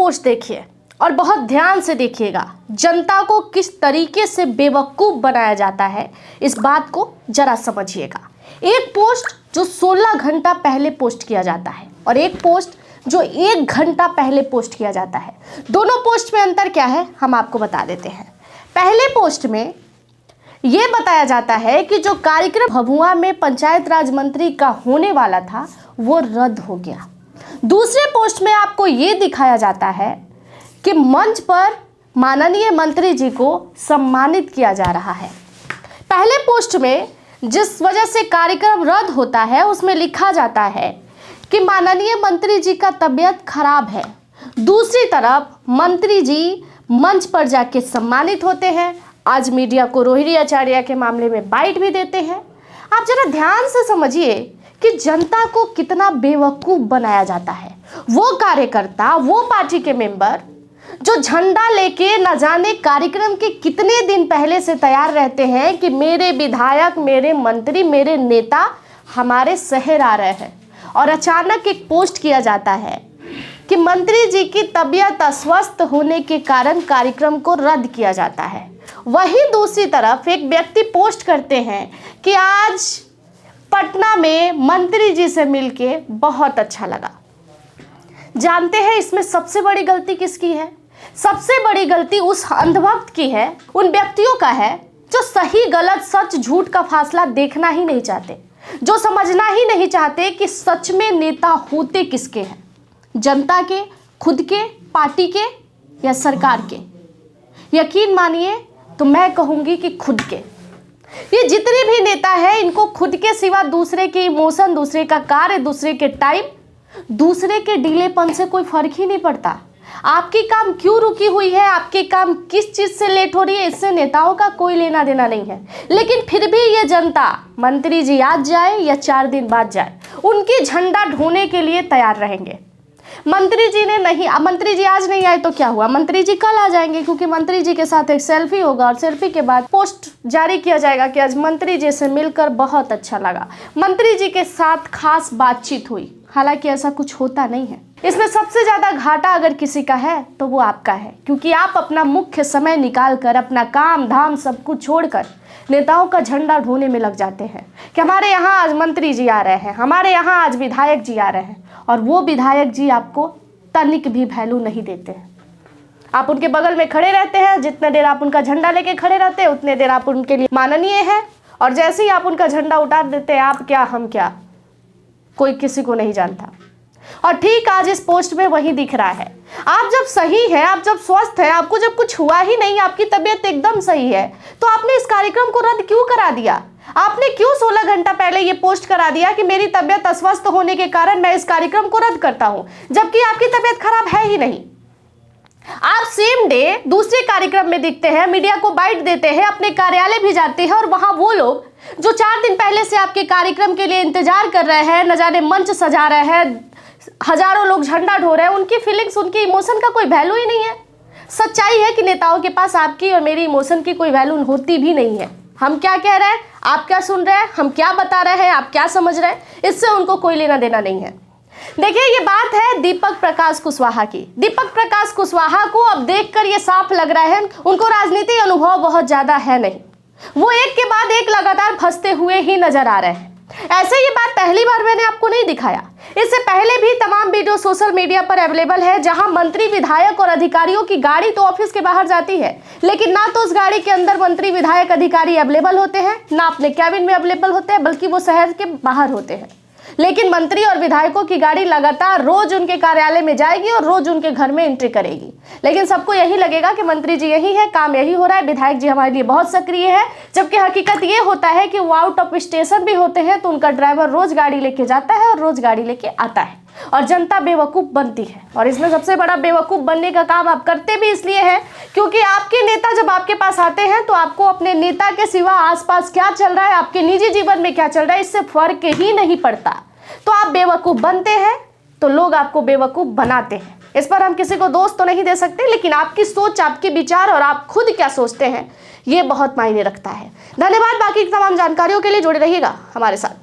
Post देखिए और बहुत ध्यान से देखिएगा, जनता को किस तरीके से बेवकूफ़ बनाया जाता है, इस बात को जरा समझिएगा। एक पोस्ट जो 16 घंटा पहले पोस्ट किया जाता है और एक पोस्ट जो 1 घंटा पहले पोस्ट किया जाता है, दोनों पोस्ट में अंतर क्या है हम आपको बता देते हैं। पहले पोस्ट में ये बताया जाता है कि जो कार्यक्रम भभुआ में पंचायत राज मंत्री का होने वाला था वो रद्द हो गया। दूसरे पोस्ट में आपको ये दिखाया जाता है कि मंच पर माननीय मंत्री जी को सम्मानित किया जा रहा है। पहले पोस्ट में जिस वजह से कार्यक्रम रद्द होता है उसमें लिखा जाता है कि माननीय मंत्री जी का तबीयत खराब है। दूसरी तरफ मंत्री जी मंच पर जाके सम्मानित होते हैं। आज मीडिया को रोहिणी आचार्य के मामले में बाइट भी देते हैं। आप जरा ध्यान से समझिए कि जनता को कितना बेवकूफ़ बनाया जाता है। वो कार्यकर्ता, वो पार्टी के मेंबर जो झंडा लेके न जाने कार्यक्रम के कितने दिन पहले से तैयार रहते हैं कि मेरे विधायक, मेरे मंत्री, मेरे नेता हमारे शहर आ रहे हैं, और अचानक एक पोस्ट किया जाता है कि मंत्री जी की तबीयत अस्वस्थ होने के कारण कार्यक्रम को रद्द किया जाता है। वहीं दूसरी तरफ एक व्यक्ति पोस्ट करते हैं कि आज पटना में मंत्री जी से मिलके बहुत अच्छा लगा। जानते हैं इसमें सबसे बड़ी गलती किसकी है? सबसे बड़ी गलती उस अंधभक्त की है, उन व्यक्तियों का है जो सही गलत, सच झूठ का फासला देखना ही नहीं चाहते, जो समझना ही नहीं चाहते कि सच में नेता होते किसके हैं, जनता के, खुद के, पार्टी के या सरकार के। यकीन मानिए तो मैं कहूँगी कि खुद के। ये जितने भी नेता हैं इनको खुद के सिवा दूसरे के इमोशन, दूसरे का कार्य, दूसरे के टाइम, दूसरे के डीलेपन से कोई फर्क ही नहीं पड़ता। आपकी काम क्यों रुकी हुई है, आपके काम किस चीज़ से लेट हो रही है, इससे नेताओं का कोई लेना देना नहीं है। लेकिन फिर भी ये जनता मंत्री जी आज जाए या 4 दिन बाद जाए, उनकी झंडा ढोने के लिए तैयार रहेंगे। मंत्री जी आज नहीं आए तो क्या हुआ, मंत्री जी कल आ जाएंगे, क्योंकि मंत्री जी के साथ एक सेल्फी होगा और सेल्फी के बाद पोस्ट जारी किया जाएगा कि आज मंत्री जी से मिलकर बहुत अच्छा लगा, मंत्री जी के साथ खास बातचीत हुई। हालांकि ऐसा कुछ होता नहीं है। इसमें सबसे ज़्यादा घाटा अगर किसी का है तो वो आपका है, क्योंकि आप अपना मुख्य समय निकाल कर, अपना काम धाम सब कुछ छोड़कर नेताओं का झंडा ढोने में लग जाते हैं कि हमारे यहाँ आज मंत्री जी आ रहे हैं, हमारे यहाँ आज विधायक जी आ रहे हैं, और वो विधायक जी आपको तनिक भी वैल्यू नहीं देते हैं। आप उनके बगल में खड़े रहते हैं, जितने देर आप उनका झंडा लेके खड़े रहते हैं उतने देर आप उनके लिए माननीय हैं, और जैसे ही आप उनका झंडा उतार देते हैं, आप क्या हम क्या, कोई किसी को नहीं जानता। और ठीक आज इस पोस्ट में वही दिख रहा है। आप जब सही है, आप जब स्वस्थ है, आपको जब कुछ हुआ ही नहीं, आपकी तबीयत एकदम सही है, तो आपने इस कार्यक्रम को रद्द क्यों करा दिया? आपने क्यों 16 घंटा पहले ये पोस्ट करा दिया कि मेरी तबीयत अस्वस्थ होने के कारण मैं इस कार्यक्रम को रद्द करता हूं, जबकि आपकी तबीयत खराब है ही नहीं। आप सेम डे दूसरे कार्यक्रम में दिखते हैं, मीडिया को बाइट देते हैं, अपने कार्यालय भी जाते हैं, और वहां वो लोग जो 4 दिन पहले से आपके कार्यक्रम के लिए इंतजार कर रहे हैं, न जाने मंच सजा रहे हैं, हजारों लोग झंडा ढो रहे हैं, उनकी फीलिंग्स, उनकी इमोशन का कोई वैल्यू ही नहीं है। सच्चाई है कि नेताओं के पास आपकी और मेरी इमोशन की कोई वैल्यू होती भी नहीं है। हम क्या कह रहे हैं, आप क्या सुन रहे हैं, हम क्या बता रहे हैं, आप क्या समझ रहे हैं, इससे उनको कोई लेना देना नहीं है। देखिए, ये बात है दीपक प्रकाश कुशवाहा की। दीपक प्रकाश कुशवाहा को अब देखकर ये साफ लग रहा है उनको राजनीति अनुभव बहुत ज़्यादा है नहीं। वो एक के बाद एक लगातार फंसते हुए ही नजर आ रहे हैं। ऐसे ये बात पहली बार मैंने आपको नहीं दिखाया, इससे पहले भी तमाम वीडियो सोशल मीडिया पर अवेलेबल है, जहां मंत्री, विधायक और अधिकारियों की गाड़ी तो ऑफिस के बाहर जाती है, लेकिन ना तो उस गाड़ी के अंदर मंत्री, विधायक, अधिकारी अवेलेबल होते हैं, ना अपने कैबिन में अवेलेबल होते हैं, बल्कि वो शहर के बाहर होते हैं। लेकिन मंत्री और विधायकों की गाड़ी लगातार रोज उनके कार्यालय में जाएगी और रोज उनके घर में एंट्री करेगी। लेकिन सबको यही लगेगा कि मंत्री जी यही है, काम यही हो रहा है, विधायक जी हमारे लिए बहुत सक्रिय है, जबकि हकीकत ये होता है कि वो आउट ऑफ स्टेशन भी होते हैं, तो उनका ड्राइवर रोज गाड़ी लेके जाता है और रोज गाड़ी लेके आता है, और जनता बेवकूफ़ बनती है। और इसमें सबसे बड़ा बेवकूफ़ बनने का काम आप करते भी इसलिए है क्योंकि आपके नेता जब आपके पास आते हैं तो आपको अपने नेता के सिवा आसपास क्या चल रहा है, आपके निजी जीवन में क्या चल रहा है, इससे फर्क ही नहीं पड़ता। तो आप बेवकूफ़ बनते हैं तो लोग आपको बेवकूफ़ बनाते हैं। इस पर हम किसी को दोष तो नहीं दे सकते, लेकिन आपकी सोच, आपके विचार और आप खुद क्या सोचते हैं, ये बहुत मायने रखता है। धन्यवाद। बाकी तमाम जानकारियों के लिए जुड़े रहिएगा हमारे साथ।